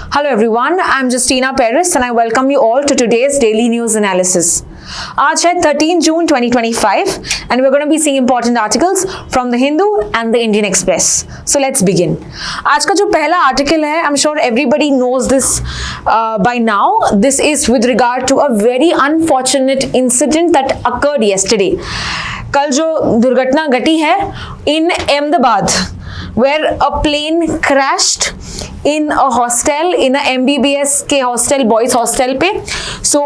Hello everyone, I'm Justina Paris and I welcome you all to today's daily news analysis. आज है 13 June 2025 and we're going to be seeing important articles from the Hindu and the Indian Express. So let's begin. आज का जो पहला article है, I'm sure everybody knows this by now. This is with regard to a very unfortunate incident that occurred yesterday. कल जो दुर्घटना घटी है in Ahmedabad, where a plane crashed in a hostel, in a MBBS के hostel, boys hostel पे. So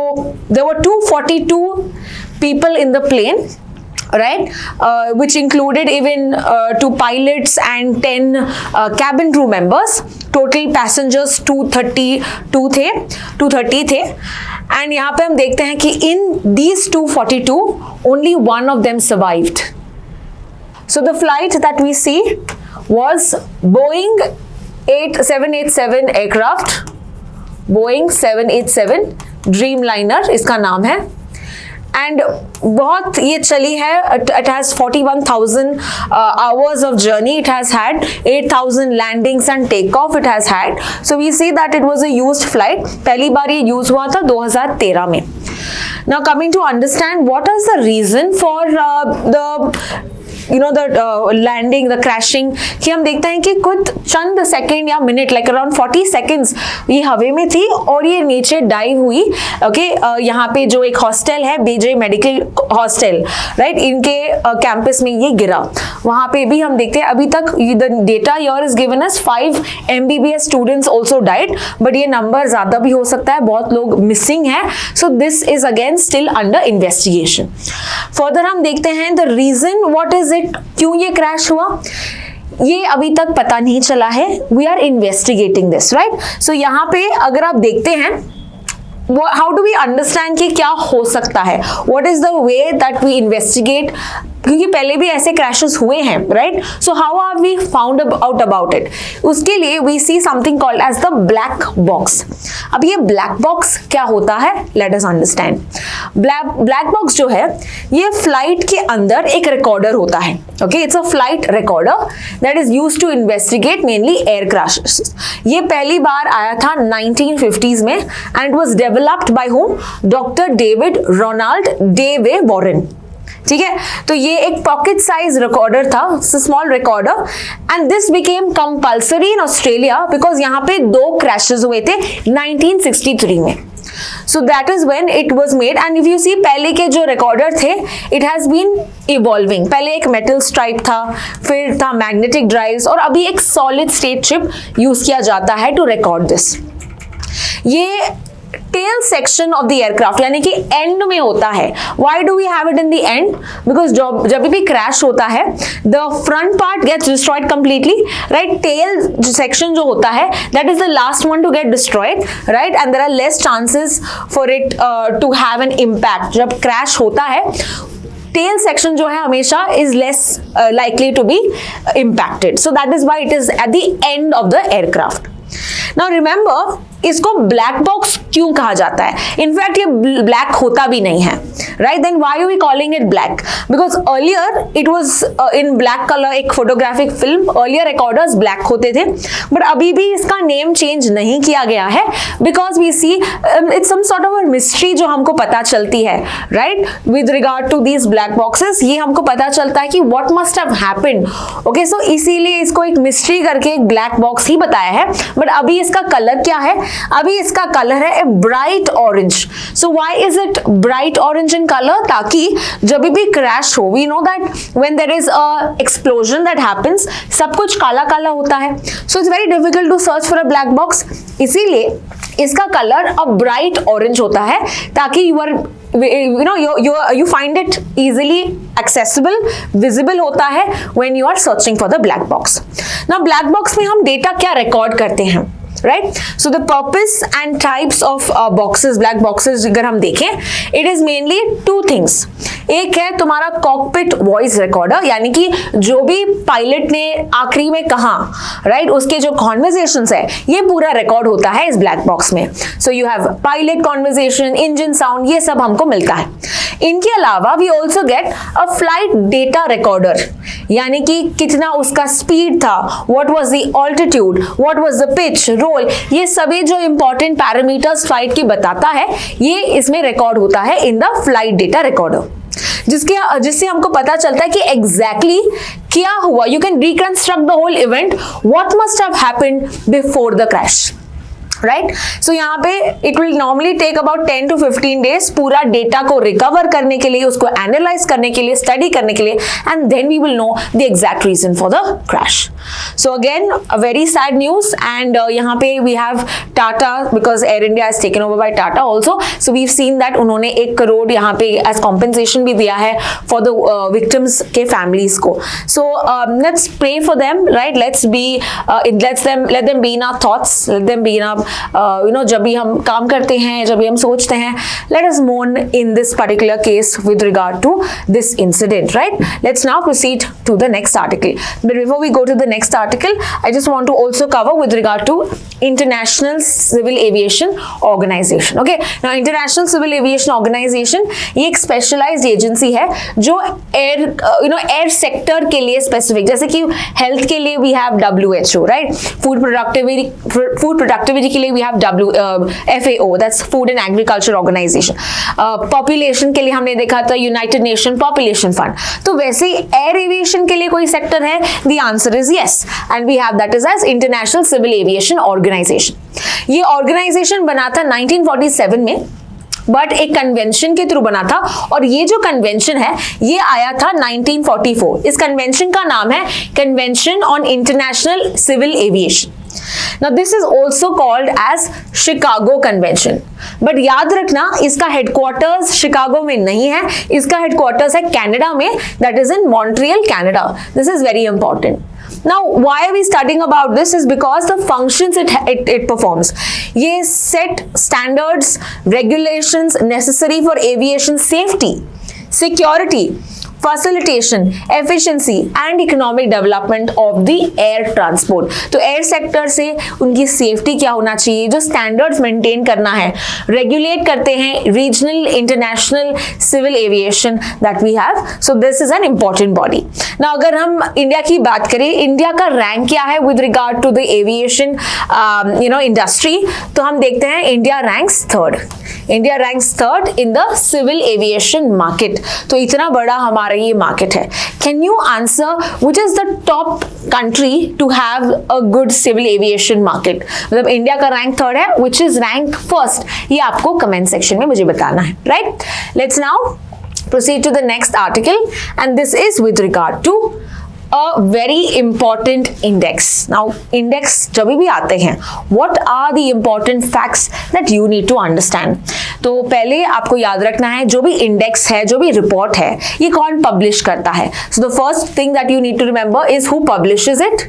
there were 242 people in the plane, right, which included even 2 pilots and 10 cabin crew members. Total passengers 230 थे. And यहाँ पे हम देखते हैं कि in these 242, only one of them survived. So the flight that we see was Boeing 787 aircraft, Boeing 787 Dreamliner इसका नाम है. एंड बहुत ये चली है. It has 41,000 hours of journey. It has had 8,000 landings and takeoff it has had. So we see that it was a used flight. पहली बार ये use हुआ था 2013 में. Now coming to understand what is the reason for the landing, the crashing, कि हम देखते हैं कि कुछ चंद सेकंड या मिनट, लाइक अराउंड 40 सेकंड्स ये हवा में थी और ये नीचे डाइव हुई. ओके, यहाँ पे जो एक हॉस्टल है, बीजे मेडिकल हॉस्टल, राइट, इनके कैंपस में ये गिरा. वहाँ पे भी हम देखते हैं अभी तक the data here is given us 5 MBBS students also died, but ये नंबर ज्यादा भी हो सकता है, बहुत लोग मिसिंग है. So this is again still under investigation. Further हम देखते हैं the reason, what is it, क्यों ये क्रैश हुआ, ये अभी तक पता नहीं चला है. We are investigating this, right. So यहाँ पे अगर आप देखते हैं, हाउ डू वी अंडरस्टैंड कि क्या हो सकता है, what is the way that we investigate, क्योंकि पहले भी ऐसे क्रैशेस हुए हैं, right. So how are we found out about it, उसके लिए we see something called as the black box. अब ये ब्लैक बॉक्स क्या होता है, let us understand. Black box जो है, ये फ्लाइट के अंदर एक रिकॉर्डर होता है. Okay, it's a flight recorder that is used to investigate mainly air crashes. ये पहली बार आया था 1950s में and it was developed by hmm, doctor David Ronald de Mey Warren. ठीक है, तो ये एक पॉकेट साइज रिकॉर्डर था, small recorder, and this became compulsory in Australia because यहाँ पे 2 क्रैशेस हुए थे 1963 में. So that is when it was made. And if you see, पहले के जो रिकॉर्डर थे, it has been evolving. पहले एक मेटल स्ट्राइप था, फिर था मैग्नेटिक ड्राइव्स, और अभी एक सॉलिड स्टेट चिप यूज किया जाता है टू रिकॉर्ड दिस. ये tail section of the aircraft यानी कि एंड में होता है. Why do we have it in the end, because जब भी क्रैश होता है the front part gets destroyed completely, right. Tail section जो होता है that is the last one to get destroyed, right, and there are less chances for it to have an impact. जब crash होता है tell section जो है हमेशा is less likely to be impacted. So that is why it is at the end of the aircraft. Now remember, इसको black box क्यों कहा जाता है. इनफैक्ट ये ब्लैक होता भी नहीं है, right. Then why are we calling it black, because earlier it was in black colour. एक photographic film, earlier recorders black होते थे, बट अभी भी इसका नेम चेंज नहीं किया गया है because we see it's some sort of mystery जो हमको पता चलती है, right, with regard to these black boxes. ये हमको पता चलता है कि what must have happened. Okay, so इसीलिए इसको एक मिस्ट्री करके एक ब्लैक बॉक्स ही बताया है. बट अभी इसका कलर क्या है, अभी इसका कलर है a bright orange. So why is it bright orange in colour, ताकि जब भी क्रैश हो, we know that when there is a explosion that happens, सब कुछ काला काला होता है. So it's very difficult to search for a black box. इसीलिए इसका कलर अ ब्राइट ऑरेंज होता है, ताकि you find it easily accessible, visible होता है when you are searching for the black box. Now black box में हम data क्या रिकॉर्ड करते हैं, right? So the purpose and types of boxes, black boxes अगर हम देखें, it is mainly 2 things. एक है तुम्हारा कॉकपिट वॉइस रिकॉर्डर, यानी कि जो भी पायलट ने आखिरी में कहा, राइट, उसके जो कॉन्वर्सेशंस है ये पूरा रिकॉर्ड होता है इस ब्लैक बॉक्स में. So you have pilot conversation, engine sound, ये सब हमको मिलता है. इनके अलावा we also get a flight data recorder, यानी कि कितना उसका स्पीड था, what was the altitude, what was the pitch, roll, ये सभी जो इंपॉर्टेंट पैरामीटर्स फ्लाइट की बताता है ये इसमें रिकॉर्ड होता है in the flight data recorder, जिससे हमको पता चलता है कि एग्जैक्टली क्या हुआ. You can reconstruct the whole event, what must have happened before the crash, right. So यहाँ पे it will normally take about 10 to 15 days पूरा डेटा को रिकवर करने के लिए, उसको एनालाइज करने के लिए, स्टडी करने के लिए, and then we will know the exact reason for the crash. So again a very sad news, and यहाँ पे we have Tata, because Air India is taken over by Tata also. So we have seen that उन्होंने 1 करोड़ यहाँ पे as compensation भी दिया है for the victims के families को. So let's pray for them, right. Let them be in our thoughts, let them be in our जब भी हम काम करते हैं, जब भी हम सोचते हैं, let us mourn in this particular case with regard to this incident, right. Let's now proceed to the next article. But before we go to the next article, I just want to also cover with regard to International Civil Aviation Organization. Okay, now International Civil Aviation Organization ये एक specialized agency है जो air sector के लिए specific, जैसे कि health के लिए we have WHO, right. Food productivity के लिए we have FAO, that's Food and Agriculture Organization. Population के लिए हमने देखा था United Nation Population Fund. तो वैसे एयर एविएशन के लिए कोई सेक्टर है? The answer is yes, and we have that is as International Civil Aviation Organization. ये ऑर्गेनाइजेशन बना था 1947 में, बट एक कन्वेंशन के थ्रू बना था, और ये जो कन्वेंशन है ये आया था 1944. इस कन्वेंशन का नाम है convention on international civil aviation. Now this is also called as Chicago Convention. But याद रखना इसका हेडक्वार्टर्स शिकागो में नहीं है, इसका हेडक्वार्टर्स है कनाडा में, that is in Montreal, Canada. This is very important. Now, why are we studying about this is because the functions it performs. ये set standards, regulations necessary for aviation safety, security, facilitation, efficiency and economic development of the air transport. तो air sector से उनकी safety क्या होना चाहिए, जो standards maintain करना है, regulate करते हैं regional, international civil aviation that we have. So this is an important body. Now अगर हम इंडिया की बात करें, इंडिया का रैंक क्या है with regard to the aviation industry, तो हम देखते हैं India ranks third. India ranks third in the civil aviation market. तो इतना बड़ा हमारा ये मार्केट है. Can you answer which is the top country to have a good civil aviation market? मतलब इंडिया का रैंक थर्ड है, विच इज रैंक फर्स्ट, ये आपको कमेंट सेक्शन में मुझे बताना है, right. Let's now proceed to the next article, and this is with regard to a very important index. Now index जब भी आते हैं, what are the important facts that you need to understand? तो पहले आपको याद रखना है जो भी इंडेक्स है, जो भी रिपोर्ट है, ये कौन पब्लिश करता है. So the first thing that you need to remember is who publishes it.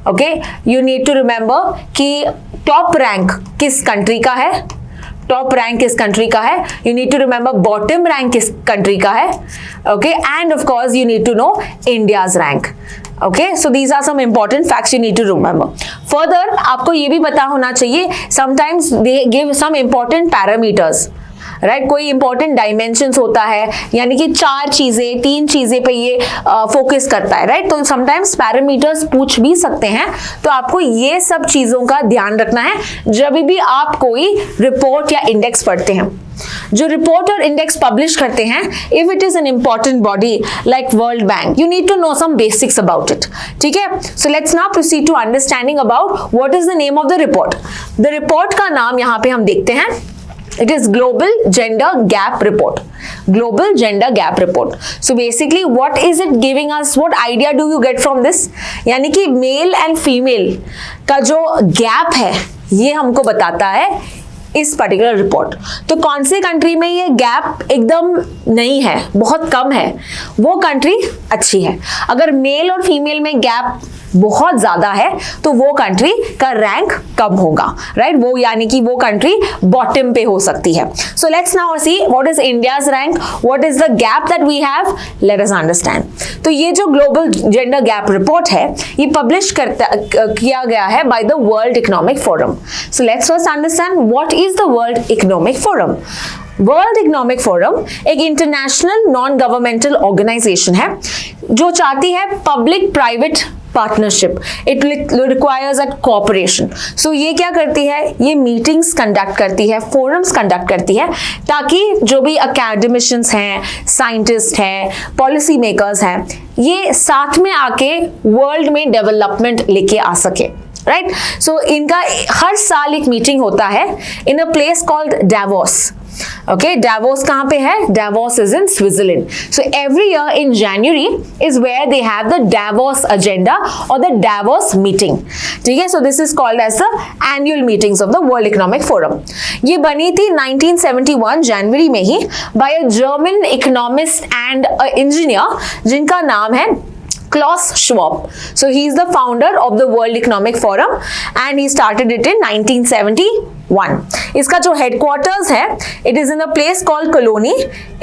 Okay, you need to remember कि टॉप रैंक किस कंट्री का है, टॉप रैंक किस कंट्री का है. You need to remember bottom rank किस कंट्री का है. Okay, and of course you need to know India's rank. Okay, so these are some important facts you need to remember. Further आपको ये भी पता होना चाहिए, sometimes they give some important parameters, right. कोई इंपॉर्टेंट डायमेंशंस होता है, यानी कि 3 चीजें पे ये फोकस करता है, राइट. तो समटाइम्स पैरामीटर्स पूछ भी सकते हैं, तो आपको ये सब चीजों का ध्यान रखना है जब भी आप कोई रिपोर्ट या इंडेक्स पढ़ते हैं. जो रिपोर्ट और इंडेक्स पब्लिश करते हैं, if it is an important body like World Bank, you need to know some basics about it. ठीक है, so let's now proceed to understanding about what is the name of the report. The report का नाम यहाँ पे हम देखते हैं, it is Global Gender Gap Report. Global Gender Gap Report. So basically what is it giving us, what idea do you get from this? यानी कि male and female का जो गैप है ये हमको बताता है इस पर्टिकुलर रिपोर्ट. तो कौन से कंट्री में ये गैप एकदम नहीं है, बहुत कम है, वो कंट्री अच्छी है. अगर मेल और फीमेल में गैप बहुत ज्यादा है तो वो कंट्री का रैंक कम होगा, राइट. वो यानी कि वो कंट्री बॉटम पे हो सकती है. So let's now see what is India's rank, what is the gap that we have, let us understand. तो ये जो ग्लोबल जेंडर गैप रिपोर्ट है ये पब्लिश किया गया है by the World Economic Forum. So let's first understand what is the World Economic Forum. World Economic Forum एक international non governmental organisation है जो चाहती है public private partnership, it requires a cooperation. So ये क्या करती है, ये मीटिंग्स कंडक्ट करती है, फोरम्स कंडक्ट करती है, ताकि जो भी अकेडमिशियंस हैं, साइंटिस्ट हैं, पॉलिसी मेकर्स हैं, ये साथ में आके वर्ल्ड में डेवलपमेंट लेके आ सके, राइट। सो इनका हर साल एक मीटिंग होता है in a place called Davos. Okay, Davos कहाँ पे है? Davos is in Switzerland. So every year in January is where they have the Davos agenda or the Davos meeting. ठीक है, so this is called as the annual meetings of the World Economic Forum. ये बनी थी 1971 जनवरी में ही by a German economist and a engineer जिनका नाम है Klaus Schwab. So he is the founder of the World Economic Forum and he started it in 1971. इसका जो headquarters है, it is in a place called Cologne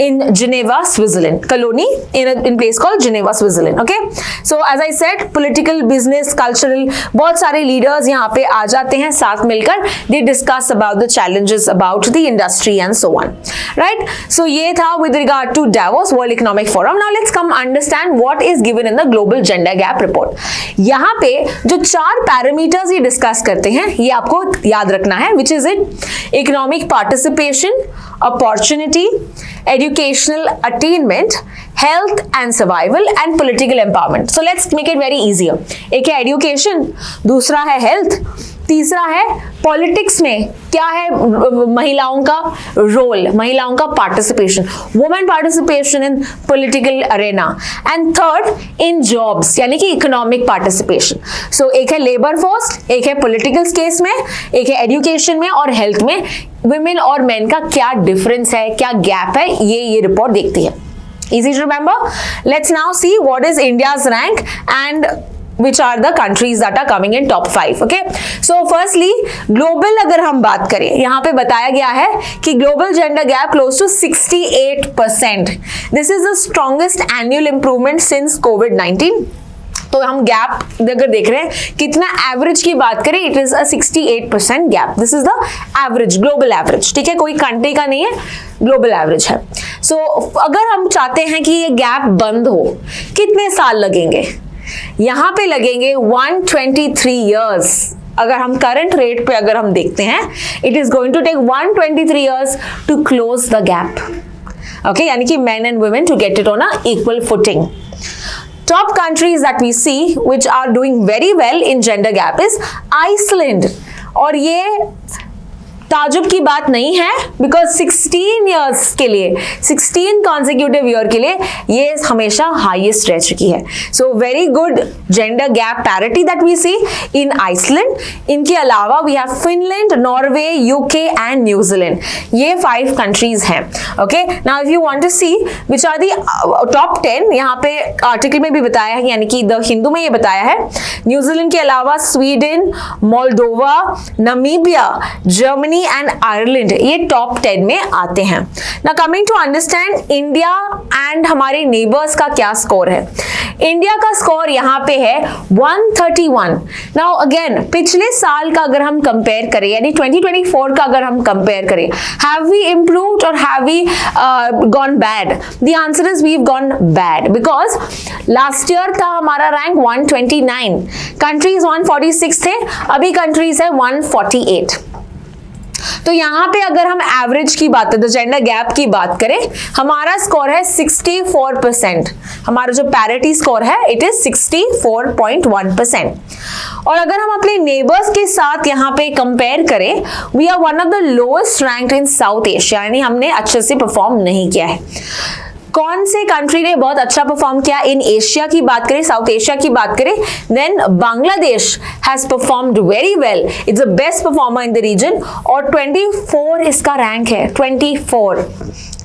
in Geneva, Switzerland. Cologne in place called Geneva, Switzerland. Okay. So as I said, political, business, cultural, बहुत सारे leaders यहाँ पे आ जाते हैं साथ मिलकर. They discuss about the challenges about the industry and so on. Right? So ये था with regard to Davos World Economic Forum. Now let's come understand what is given in the global gender gap report. यहाँ पे जो 4 parameters ये discuss करते हैं, ये आपको याद रखना है, which is it economic participation, opportunity, educational attainment, health and survival and political empowerment. So let's make it very easier. एक है एजुकेशन, दूसरा है हेल्थ, तीसरा है पॉलिटिक्स में क्या है महिलाओं का रोल, महिलाओं का participation, women participation in political Arena, and third in jobs यानी कि इकोनॉमिक पार्टिसिपेशन। सो एक है लेबर फोर्स, एक है पॉलिटिकल केस में, एक है एजुकेशन में और हेल्थ में वुमेन और मेन का क्या डिफरेंस है, क्या गैप है, ये रिपोर्ट देखती है। Easy to remember. Let's now see what is India's rank and which are the countries that are coming in top 5. Okay. So firstly, global अगर हम बात करें, यहाँ पे बताया गया है कि global gender gap close to 68%. This is the strongest annual improvement since COVID-19. तो हम गैप अगर देख रहे हैं कितना एवरेज की बात करें, it is a 68% gap. This is the average, global average. ठीक है, कोई कंट्री का नहीं है, ग्लोबल एवरेज है. सो अगर हम चाहते हैं कि ये गैप बंद हो, कितने साल लगेंगे? यहाँ पे लगेंगे 123 ईयर्स. अगर हम करंट रेट पे अगर हम देखते हैं, it is going to take 123 years to close the gap. Okay, यानी कि men and women to get it on a equal footing. Top countries that we see which are doing very well in gender gap is Iceland. और ये ताजुब की बात नहीं है, because 16 years के लिए, 16 कॉन्सिक्यूटिव ईयर के लिए ये हमेशा हाईएस्ट रह चुकी है. So very good gender gap parity that we C in Iceland. इनके अलावा we have Finland, Norway, UK and New Zealand. ये 5 कंट्रीज हैं. Okay, now if you want to C which are the top 10, यहाँ पे article में भी बताया है, यानी कि द हिंदू में ये बताया है. न्यूजीलैंड के अलावा Sweden, Moldova, Namibia, Germany and Ireland ये टॉप 10 में आते हैं. Now coming to understand India and हमारे नेबर्स का क्या स्कोर है. इंडिया का स्कोर यहाँ पे है 131. नाउ अगेन पिछले साल का अगर हम कंपेयर करें, यानी 2024 का अगर हम कंपेयर करें, हैव वी इम्प्रूव्ड और have we gone bad? The answer is we have gone bad, because last year था हमारा रैंक 129, कंट्रीज 146 थे, अभी कंट्रीज है 148. तो यहाँ पे अगर हम एवरेज की बात करें, तो जेंडर गैप की बात करें, हमारा स्कोर है 64%. हमारा जो पैरिटी स्कोर है इट इज 64.1%. और अगर हम अपने नेबर्स के साथ यहाँ पे कंपेयर करें, we are one of the lowest ranked in South Asia, यानी हमने अच्छे से परफॉर्म नहीं किया है. कौन से कंट्री ने बहुत अच्छा परफॉर्म किया इन एशिया की बात करें, साउथ एशिया की बात करें, then Bangladesh has performed very well. It's the best performer in the region और 24 इसका रैंक है, 24.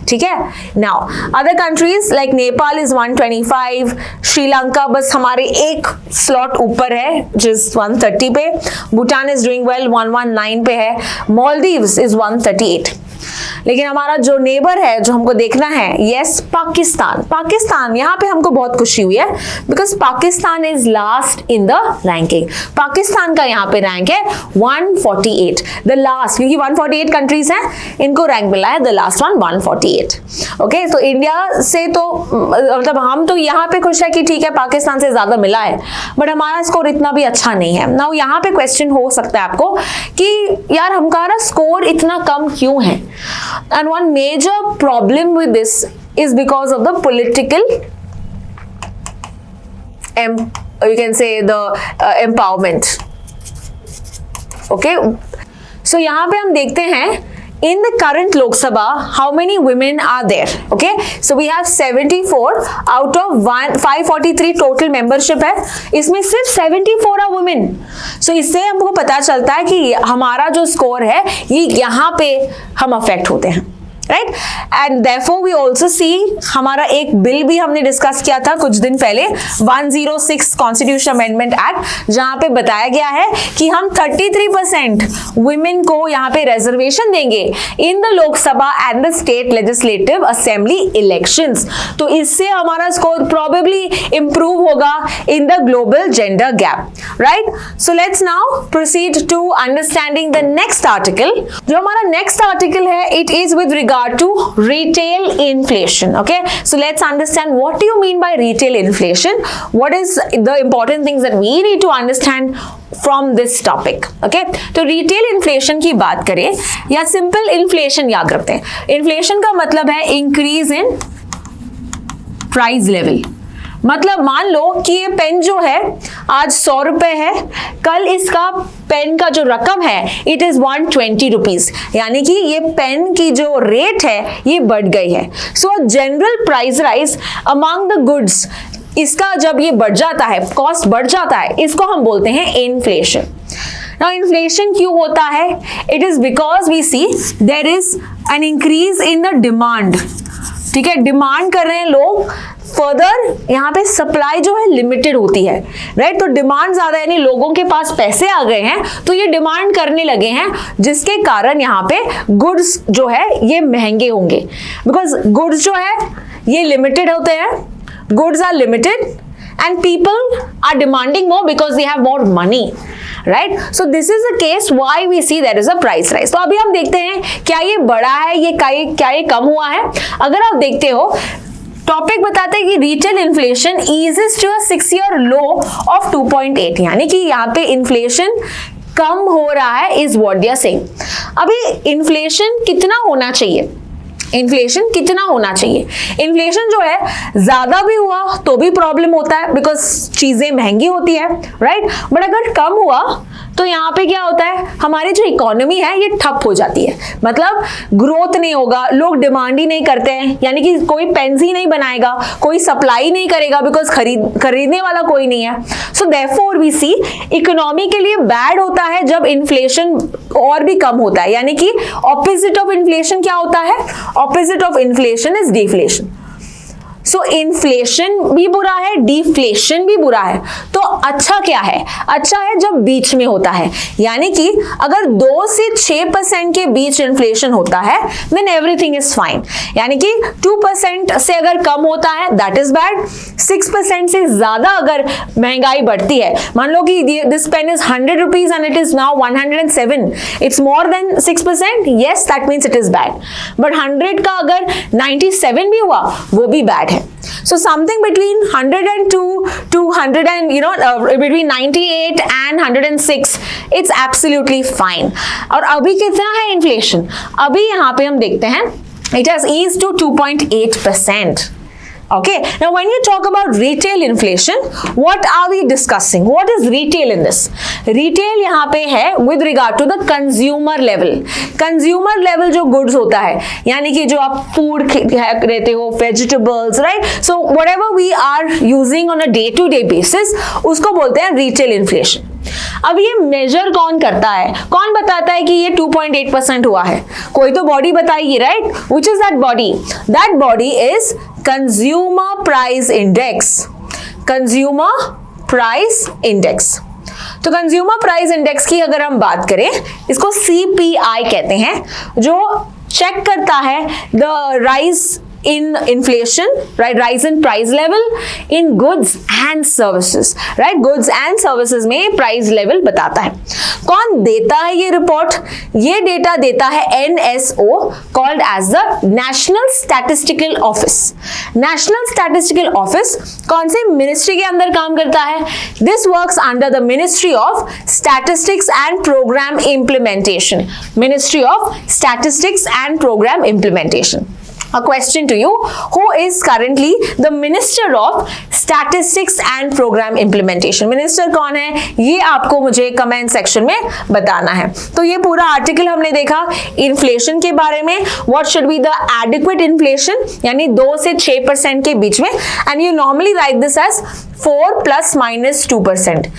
ठीक है. Now other countries like Nepal is 125, Sri Lanka बस हमारे एक स्लॉट ऊपर है जिस 130 पे, भूटान इज डूइंग वेल 119 पे है, मालदीव्स इज 138. लेकिन हमारा जो नेबर है जो हमको देखना है, यस पाकिस्तान। पाकिस्तान यहाँ पे हमको बहुत खुशी हुई है because Pakistan is last in the ranking. Pakistan का यहाँ पे रैंक है 148, द लास्ट, क्योंकि 148 कंट्रीज हैं, इनको रैंक मिला है द लास्ट वन 148। ओके, तो इंडिया से तो मतलब हम तो यहाँ पे खुश है कि ठीक है पाकिस्तान से ज्यादा मिला है, बट हमारा स्कोर इतना भी अच्छा नहीं है। नाउ यहाँ पे क्वेश्चन हो सकता है आपको कि यार हमारा स्कोर इतना कम क्यों है, and one major problem with this is because of the political you can say the empowerment. Okay, so यहाँ पे हम देखते हैं in the current Lok Sabha how many women are there. Okay, so we have 74 out of 543 total membership है, इसमें सिर्फ 74 are women. So इससे हमको पता चलता है कि हमारा जो स्कोर है ये यहाँ पे हम अफेक्ट होते हैं, right. And therefore we also see, हमारा एक बिल भी हमने डिस्कस किया था कुछ दिन पहले, 106 कॉन्स्टिट्यूशन अमेंडमेंट एक्ट, जहां पे बताया गया है कि हम 33% वुमेन को यहाँ पे रिजर्वेशन देंगे in the Lok Sabha and the state legislative assembly elections. तो इससे हमारा स्कोर प्रोबेबली इंप्रूव होगा in the global gender gap, right. So let's now proceed to understanding the next article. जो हमारा नेक्स्ट आर्टिकल है, it is with regard to retail inflation. Okay, so let's understand what do you mean by retail inflation, what is the important things that we need to understand from this topic. Okay, तो retail inflation की बात करें या simple inflation याद रखते हैं। inflation का मतलब है increase in price level। मतलब मान लो कि ये पेन जो है आज 100 रुपए है, कल इसका पेन का जो रकम है इट इज 120 रुपीज, यानी कि ये पेन की जो रेट है ये बढ़ गई है। सो general price rise among the goods, इसका जब ये बढ़ जाता है, कॉस्ट बढ़ जाता है, इसको हम बोलते हैं इन्फ्लेशन। नाउ इन्फ्लेशन क्यों होता है? It is because we see there is an increase in the demand. ठीक है, डिमांड कर रहे हैं लोग, फर्दर यहाँ पे सप्लाई जो है लिमिटेड होती है, राइट। तो डिमांड ज्यादा, यानी लोगों के पास पैसे आ गए हैं तो ये डिमांड करने लगे हैं, जिसके कारण यहाँ पे गुड्स जो है ये महंगे होंगे, बिकॉज गुड्स जो है ये लिमिटेड होते हैं, goods are limited and people are demanding more because they have more money, right. So this is the case why we see there is a price rise. तो अभी हम देखते हैं क्या ये बढ़ा है, ये क्या ये कम हुआ है। अगर आप देखते हो टॉपिक बताते हैं कि retail inflation eases to a 6-year low of 2.8, यानी कि यहाँ पे इन्फ्लेशन कम हो रहा है is what they are saying. अभी इन्फ्लेशन कितना होना चाहिए, इन्फ्लेशन कितना होना चाहिए? इन्फ्लेशन जो है ज्यादा भी हुआ तो भी प्रॉब्लम होता है बिकॉज चीजें महंगी होती है, राइट। बट अगर कम हुआ तो यहाँ पे क्या होता है, हमारी जो इकोनॉमी है ये ठप हो जाती है, मतलब ग्रोथ नहीं होगा, लोग डिमांड ही नहीं करते हैं, यानी कि कोई पेन्स ही नहीं बनाएगा, कोई सप्लाई नहीं करेगा बिकॉज खरीदने वाला कोई नहीं है। So therefore we see economy के लिए बैड होता है जब इन्फ्लेशन और भी कम होता है, यानी कि ऑपोजिट ऑफ इन्फ्लेशन क्या होता है? Opposite of inflation is deflation. So inflation भी बुरा है, डिफ्लेशन भी बुरा है। तो अच्छा क्या है? अच्छा है जब बीच में होता है, यानी कि अगर 2 से 6% के बीच इन्फ्लेशन होता है देन एवरीथिंग इज फाइन, यानी कि 2% से अगर कम होता है दैट इज बैड, 6% से ज्यादा अगर महंगाई बढ़ती है, मान लो कि this pen is 100 rupees and it is now 107, it's more than 6%, yes that means it is bad, but 100 का अगर 97 भी हुआ वो भी बैड है। So something between 102 to 100 and between 98 and 106 it's absolutely fine। और अभी कितना है इन्फ्लेशन? अभी यहाँ पे हम देखते हैं it has eased to 2.8%। Okay, now when you talk about retail inflation, what are we discussing? What is retail in this? Retail यहाँ पे है with regard to the consumer level. Consumer level जो goods होता है, यानी कि जो आप food रहते हो, vegetables, right? So whatever we are using on a day-to-day basis, उसको बोलते हैं retail inflation। अब ये मेजर कौन करता है? कौन बताता है कि ये 2.8% हुआ है? कोई तो बॉडी बताएगी, right? Which is that body? That body is Consumer Price Index। Consumer Price Index। तो कंज्यूमर प्राइस इंडेक्स की अगर हम बात करें, इसको CPI कहते हैं, जो चेक करता है the rise in inflation, right, rise in price level in goods and services, right, goods and services में price level बताता है। कौन देता है ये रिपोर्ट? ये डेटा देता है NSO called as the National Statistical Office। National Statistical Office कौन से मिनिस्ट्री के अंदर काम करता है? This works under the Ministry of Statistics and Program Implementation। Ministry of Statistics and Program Implementation। A question to you, who is currently the Minister of Statistics and Program Implementation? Minister कौन है ये आपको मुझे comment section में बताना है। तो ये पूरा आर्टिकल हमने देखा इन्फ्लेशन के बारे में, what should be the adequate inflation, यानी 2 से 6% के बीच में, and you normally write this as 4 plus minus 2%।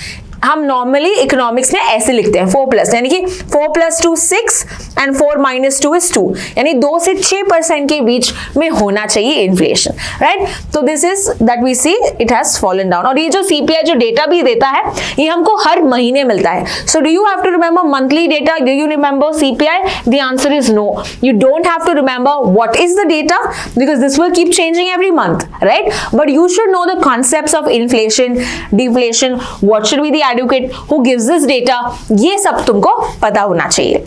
हम नॉर्मली इकोनॉमिक्स में ऐसे लिखते हैं 4 प्लस, यानी कि 4 प्लस 2 6 एंड 4 माइनस 2 इज 2, यानी 2 से 6% के बीच में होना चाहिए इन्फ्लेशन, राइट। तो this is that we see it has fallen down. और ये जो सीपीआई जो डेटा भी देता है ये हमको हर महीने मिलता है। So do you have to remember monthly data? Do you remember CPI? The answer is no, you don't have to remember what is the data because this will keep changing every month, right. But you should know the concepts of inflation, deflation, what should be the adequate, who gives this data, ये सब तुमको पता होना चाहिए।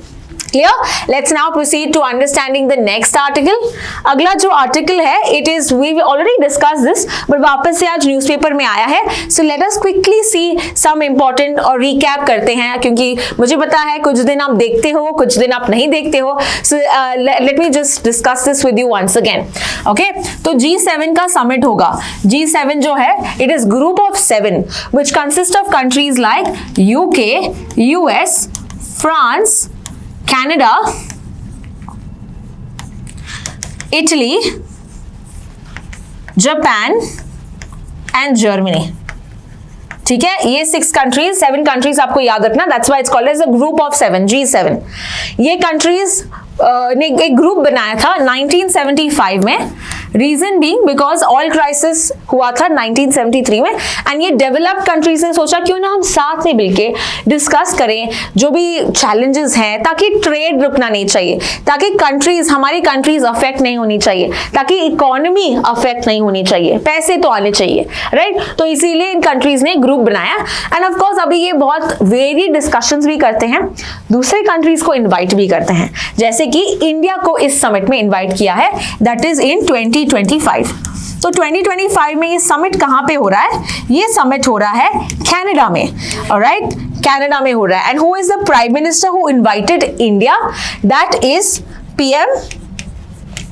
Clear? Let's now proceed to understanding the next article. अगला जो article है it is, we've already discussed this, but वापस से आज न्यूज़पेपर में आया है। So let us quickly see some important और recap करते हैं, क्योंकि मुझे पता है कुछ दिन आप देखते हो, कुछ दिन आप नहीं देखते हो। So let me just discuss this with you once again. Okay? तो G7 का समिट होगा। G7 जो है it is group of 7 which consist of countries like UK, US, France, Canada, Italy, Japan and Germany। ठीक है, ये 6 countries, 7 countries आपको याद रखना, that's why it's called as a group of 7, G7। ये कंट्रीज ने एक ग्रुप बनाया था 1975 में, reason being because oil crisis हुआ था 1973 में, एंड ये डेवलप्ड कंट्रीज ने सोचा क्यों ना हम साथ में मिलके डिस्कस करें जो भी चैलेंजेस हैं, ताकि ट्रेड रुकना नहीं चाहिए, ताकि कंट्रीज, हमारी कंट्रीज अफेक्ट नहीं होनी चाहिए, ताकि इकोनॉमी अफेक्ट नहीं होनी चाहिए, पैसे तो आने चाहिए, राइट। तो इसीलिए इन कंट्रीज ने ग्रुप बनाया, एंड ऑफ कोर्स अभी ये बहुत वेरी डिस्कशंस भी करते हैं, दूसरे कंट्रीज को इन्वाइट भी करते हैं, जैसे कि इंडिया को इस समिट में इन्वाइट किया है, दैट इज इन 2025। तो 2025 में ये समिट कहां पे हो रहा है? ये समिट हो रहा है कनाडा में, ऑलराइट, कनाडा में हो रहा है। And who is the prime minister who invited India? That is PM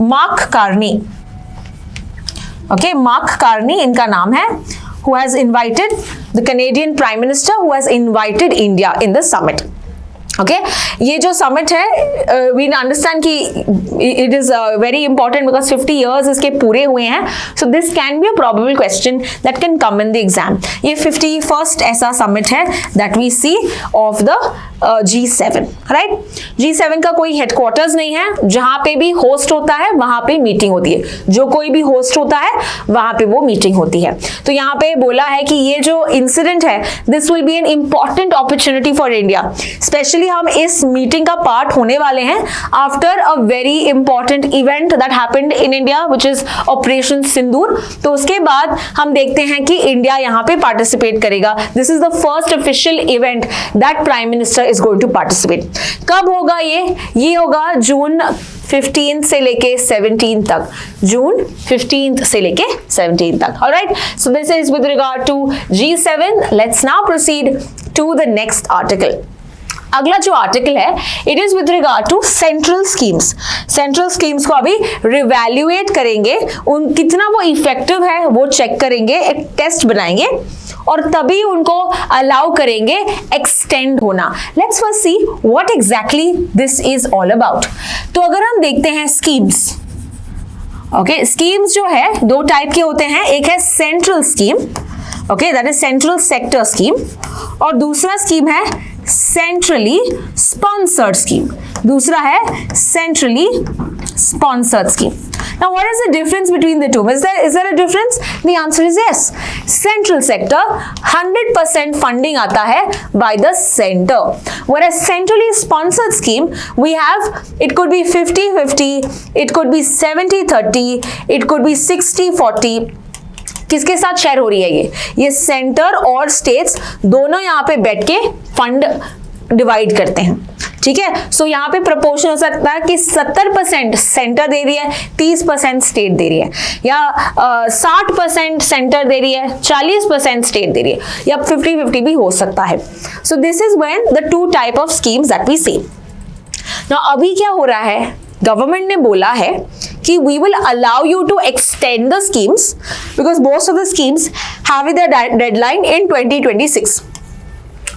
mark Carney. Okay, mark Carney इनका नाम है, who has invited the Canadian Prime Minister who has invited India in the summit. Okay, ये जो summit है we understand कि it is very important because 50 years इसके पूरे हुए हैं, so this can be a probable question that can come in the exam. ये 51st ऐसा समिट है that we see of the G7, right. G7 का कोई हेडक्वार्टर्स नहीं है, जहां पे भी होस्ट होता है वहां पे मीटिंग होती है, जो कोई भी होस्ट होता है वहां पे वो मीटिंग होती है। तो यहाँ पे बोला है कि ये जो इंसिडेंट है this will be an important opportunity for India, especially हम इस मीटिंग का पार्ट होने वाले हैं after a very important event that happened in India which is operation Sindoor. तो उसके बाद हम देखते हैं कि इंडिया यहाँ पे पार्टिसिपेट करेगा। This is the first official event that prime minister is going to participate. कब होगा ये होगा जून 15 से लेके 17 तक, जून 15 से लेके 17 तक। Alright, so this is with regard to G7। Let's now proceed to the next article. अगला जो आर्टिकल है it is with regard to central schemes. Central schemes को अभी रिवैल्यूएट करेंगे, उन कितना वो इफेक्टिव है वो चेक करेंगे, एक टेस्ट बनाएंगे और तभी उनको अलाउ करेंगे एक्सटेंड होना। Let's first see what exactly this is all about. तो अगर हम देखते हैं स्कीम्स, ओके, स्कीम्स जो है 2 टाइप के होते हैं, एक है central scheme, okay, that is central sector scheme, और दूसरा स्कीम है सेंट्रली स्पॉन्सर्ड स्कीम, दूसरा है centrally sponsored scheme. Now what is the difference between the two? Is there a difference? The answer is yes. Central sector 100% funding आता है by the center, whereas centrally sponsored scheme we have, it could be 50-50, it could be 70-30, it could be 60-40. किसके साथ share हो रही है? ये centre और states दोनों यहाँ पे बैठ के फंड डिवाइड करते हैं, ठीक है। सो यहाँ पे प्रपोर्शन हो सकता है कि 70% सेंटर दे रही है, 30% स्टेट दे रही है, या 60% सेंटर दे रही है, 40% स्टेट दे रही है, या 50-50 भी हो सकता है। So this is when the two type of schemes that we see. Now अभी क्या हो रहा है, गवर्नमेंट ने बोला है कि we will allow you to extend the schemes because most of the schemes have their deadline in 2026.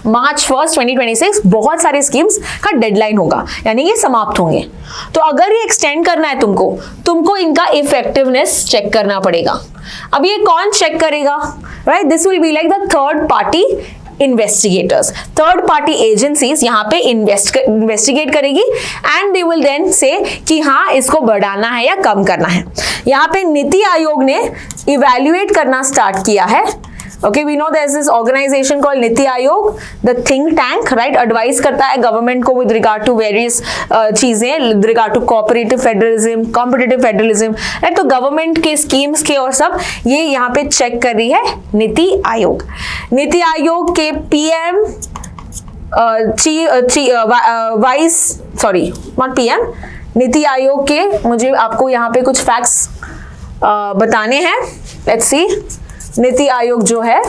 March 1st 2026 बहुत सारे स्कीम्स का डेडलाइन होगा, यानी ये समाप्त होंगे। तो अगर ये एक्सटेंड करना है तुमको इनका इफेक्टिवनेस चेक करना पड़ेगा। अब ये कौन चेक करेगा? Right, this will be like the third party investigators, third party agencies यहाँ पे इन्वेस्टिगेट करेगी एंड दे विल देन से कि हाँ इसको बढ़ाना है या कम करना है। यहाँ पे नीति आयोग ने इवैल्यूएट करना स्टार्ट किया है। Okay, we know there's this organization called NITI Aayog, the think tank, right? Advise करता है गवर्नमेंट को with regard to various चीजें, with regard to cooperative federalism, competitive federalism, right? तो गवर्नमेंट के स्कीम्स के और सब ये यहाँ पे चेक कर रही है नीति आयोग। नीति आयोग के PM not PM, NITI Aayog के, मुझे आपको यहाँ पे कुछ फैक्ट्स बताने हैं। लेट्स सी, नीति आयोग जो है,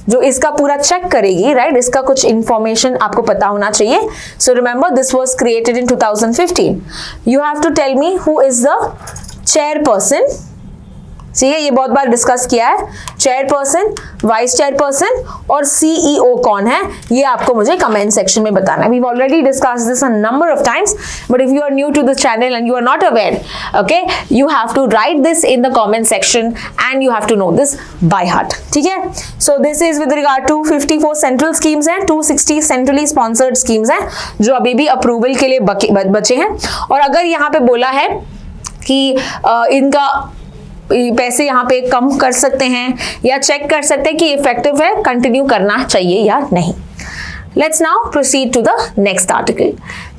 जो इसका पूरा चेक करेगी, राइट, इसका कुछ इंफॉर्मेशन आपको पता होना चाहिए। So remember this was created in 2015। You have to tell me who is the chairperson. ठीक है, ये बहुत बार डिस्कस किया है, चेयरपर्सन, वाइस चेयरपर्सन और सीईओ कौन है, ये आपको मुझे कमेंट सेक्शन में बताना है। We already discuss this a number of times, but if you are new to the channel and you are not aware, okay, you have to write this in the comment section and you have to know this by heart. ठीक है, so this is with regard to 54 central schemes हैं, 260 centrally sponsored schemes हैं जो अभी भी approval के लिए बचे हैं। और अगर यहाँ पे बोला है कि इनका पैसे यहाँ पे कम कर सकते हैं या चेक कर सकते हैं कि इफेक्टिव है, कंटिन्यू करना चाहिए या नहीं। Let's now proceed to the next article.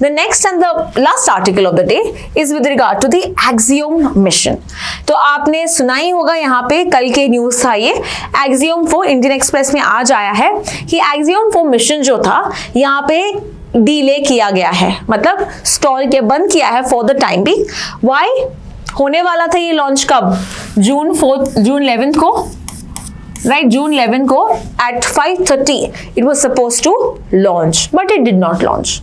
The next and the last article of the day is with regard to the Axiom mission. तो आपने सुना ही होगा, यहाँ पे कल के न्यूज था ये, Axiom 4 इंडियन एक्सप्रेस में आज आया है कि Axiom 4 मिशन जो था यहाँ पे डिले किया गया है, मतलब स्टॉल के बंद किया है for the time be. Why? होने वाला था ये लॉन्च कब? जून 11 को, राइट, जून 11 को at 5:30 it was supposed to launch, but it did not launch.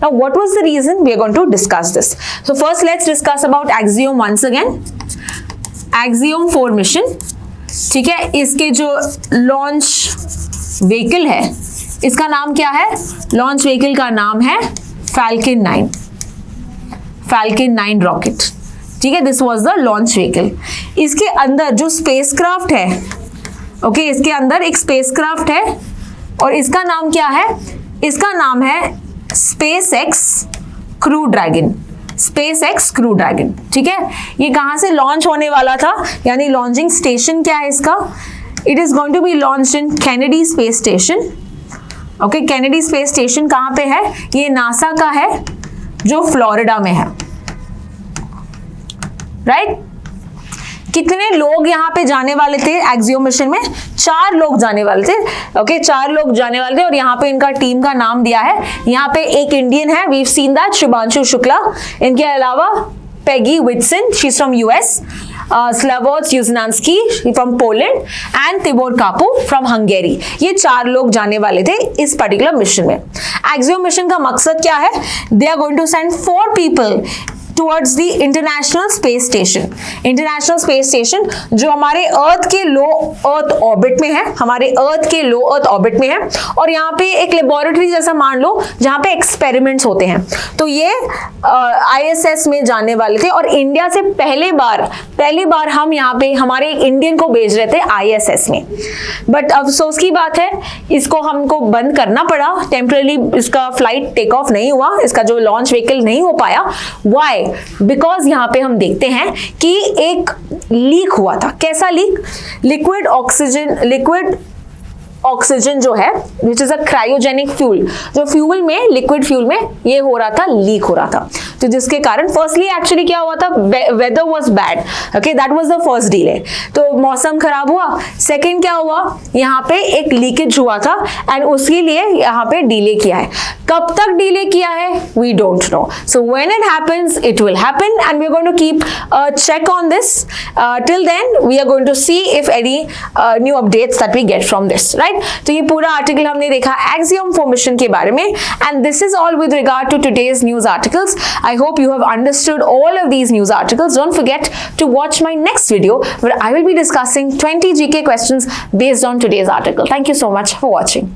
Now what was the reason? We are going to discuss this. So first let's discuss about Axiom once again. Axiom 4 mission, ठीक है, इसके जो launch vehicle है इसका नाम क्या है? Launch vehicle का नाम है Falcon 9 रॉकेट। ठीक है, this was the launch vehicle. इसके अंदर जो स्पेसक्राफ्ट है, ओके, इसके अंदर एक स्पेसक्राफ्ट है और इसका नाम क्या है? इसका नाम है SpaceX crew dragon. SpaceX crew dragon, ठीक है। ये कहाँ से लॉन्च होने वाला था, यानी लॉन्चिंग स्टेशन क्या है इसका? It is going to be launched in Kennedy space station. Okay, Kennedy space station कहाँ पे है? ये नासा का है जो फ्लोरिडा में है, राइट। कितने लोग यहाँ पे जाने वाले थे Axiom मिशन में? 4 लोग जाने वाले थे। ओके, 4 लोग जाने वाले थे और यहाँ पे इनका टीम का नाम दिया है। यहाँ पे एक इंडियन है, we've seen that, Shubhanshu Shukla. इनके अलावा Peggy Whitson, she is from US, Slawosz Uznanski from Poland and Tibor Kapu from Hungary. ये 4 लोग जाने वाले थे इस पर्टिकुलर मिशन में। Axiom मिशन का मकसद क्या है? They are going to send 4 people towards the International Space Station. International Space Station जो हमारे अर्थ के लो अर्थ ऑर्बिट में है, हमारे अर्थ के लो अर्थ ऑर्बिट में है, और यहाँ पे एक लेबोरेटरी जैसा मान लो जहाँ पे एक्सपेरिमेंट्स होते हैं। तो ये ISS में जाने वाले थे और इंडिया से पहली बार हम यहाँ पे हमारे एक इंडियन को भेज रहे थे ISS में। बट अफसोस की बात है, इसको हमको बंद करना पड़ा टेम्पररी, इसका फ्लाइट टेक ऑफ नहीं हुआ, इसका जो लॉन्च व्हीकल नहीं हो पाया। वाई? बिकॉज यहाँ पे हम देखते हैं कि एक लीक हुआ था। कैसा लीक? लिक्विड ऑक्सीजन जो है which is a cryogenic fuel, जो फ्यूल में, लिक्विड फ्यूल में ये हो रहा था, लीक हो रहा था। तो जिसके कारण फर्स्टली एक्चुअली क्या हुआ था, weather was bad, okay, that was the first delay. तो मौसम खराब हुआ। सेकंड क्या हुआ, यहाँ पे एक लीकेज हुआ था एंड उसके लिए यहाँ पे डिले किया है। कब तक डिले किया है, we don't know. So when it happens, it will happen and we are going to keep check on this. Till then we are going to see if any new updates that we get from this, right? तो ये पूरा article हमने देखा axiom formation के बारे में, and this is all with regard to today's news articles. I hope you have understood all of these news articles. Don't forget to watch my next video where I will be discussing 20 GK questions based on today's article. Thank you so much for watching.